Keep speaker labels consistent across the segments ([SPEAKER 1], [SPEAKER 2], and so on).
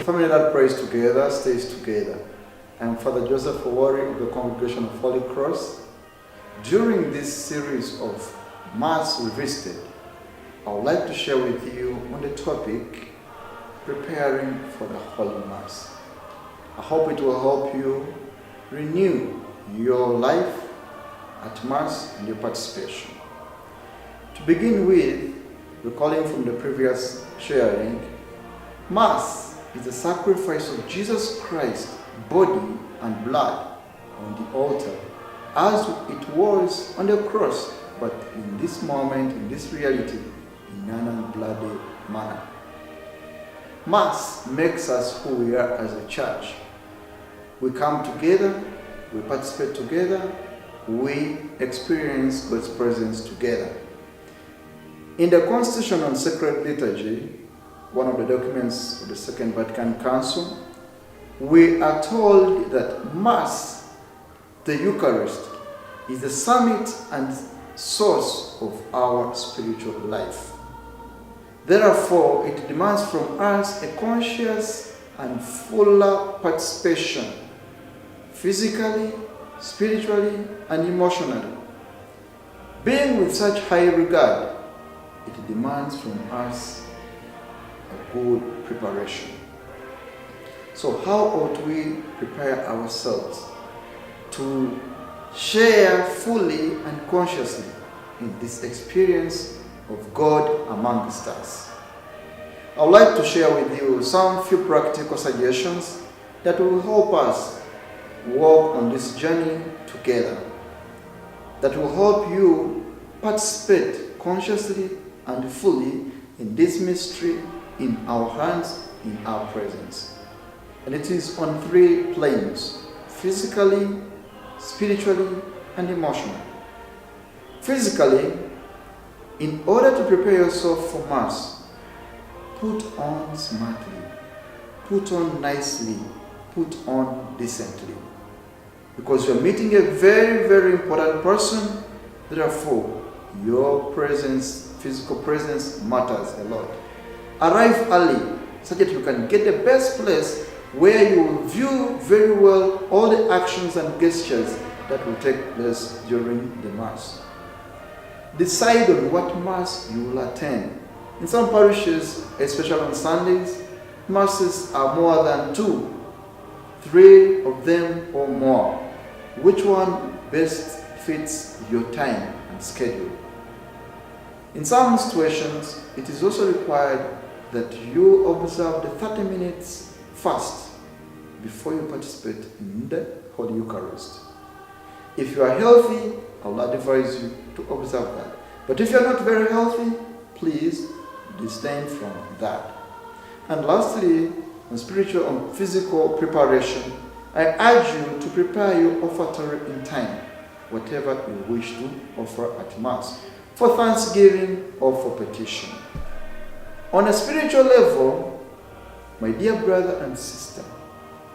[SPEAKER 1] Family that prays together stays together. I am Father Joseph Owori of the Congregation of Holy Cross. During this series of Mass Revisited, I would like to share with you on the topic, preparing for the Holy Mass. I hope it will help you renew your life at Mass and your participation. To begin with, recalling from the previous sharing, Mass is the sacrifice of Jesus Christ's body and blood on the altar, as it was on the cross, but in this moment, in this reality, in an unbloody manner. Mass makes us who we are as a church. We come together, we participate together, we experience God's presence together. In the Constitution on Sacred Liturgy, one of the documents of the Second Vatican Council, we are told that Mass, the Eucharist, is the summit and source of our spiritual life. Therefore, it demands from us a conscious and fuller participation, physically, spiritually, and emotionally. Being with such high regard, it demands from us a good preparation. So how ought we prepare ourselves to share fully and consciously in this experience of God amongst us? I would like to share with you some few practical suggestions that will help us walk on this journey together, that will help you participate consciously and fully in this mystery, in our hands, in our presence. And it is on three planes: physically, spiritually, and emotionally. Physically, in order to prepare yourself for Mass, put on smartly, put on nicely, put on decently. Because you're meeting a very, very important person, therefore, your presence, physical presence, matters a lot. Arrive early so that you can get the best place where you will view very well all the actions and gestures that will take place during the Mass. Decide on what Mass you will attend. In some parishes, especially on Sundays, Masses are more than 2, 3 of them or more. Which one best fits your time and schedule? In some situations, it is also required that you observe the 30 minutes fast before you participate in the Holy Eucharist. If you are healthy, I will advise you to observe that. But if you are not very healthy, please disdain from that. And lastly, on spiritual and physical preparation, I urge you to prepare your offertory in time, whatever you wish to offer at Mass, for thanksgiving or for petition. On a spiritual level, my dear brother and sister,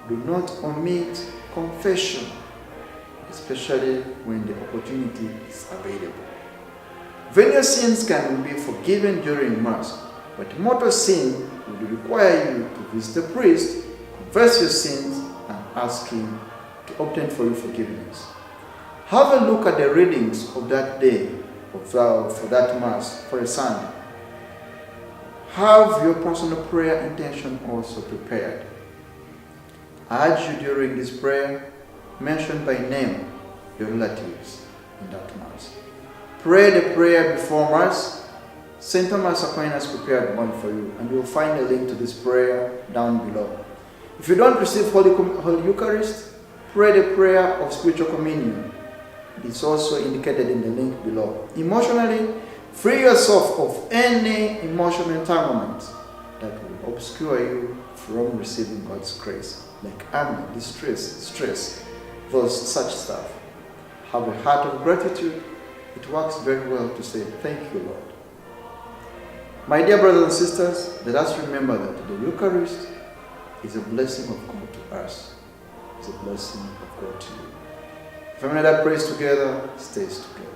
[SPEAKER 1] do not omit confession, especially when the opportunity is available. Venial sins can be forgiven during Mass, but mortal sin will require you to visit a priest, confess your sins, and ask him to obtain for you forgiveness. Have a look at the readings of that day, for that Mass, for a Sunday. Have your personal prayer intention also prepared. I urge you during this prayer, mention by name your relatives in that Mass. Pray the prayer before Mass. St. Thomas Aquinas prepared one for you, and you will find a link to this prayer down below. If you don't receive Holy Eucharist, pray the prayer of spiritual communion. It's also indicated in the link below. Emotionally, free yourself of any emotional entanglement that will obscure you from receiving God's grace, like anger, distress, stress, such stuff. Have a heart of gratitude. It works very well to say, thank you, Lord. My dear brothers and sisters, let us remember that the Eucharist is a blessing of God to us. It's a blessing of God to you. Family that prays together stays together.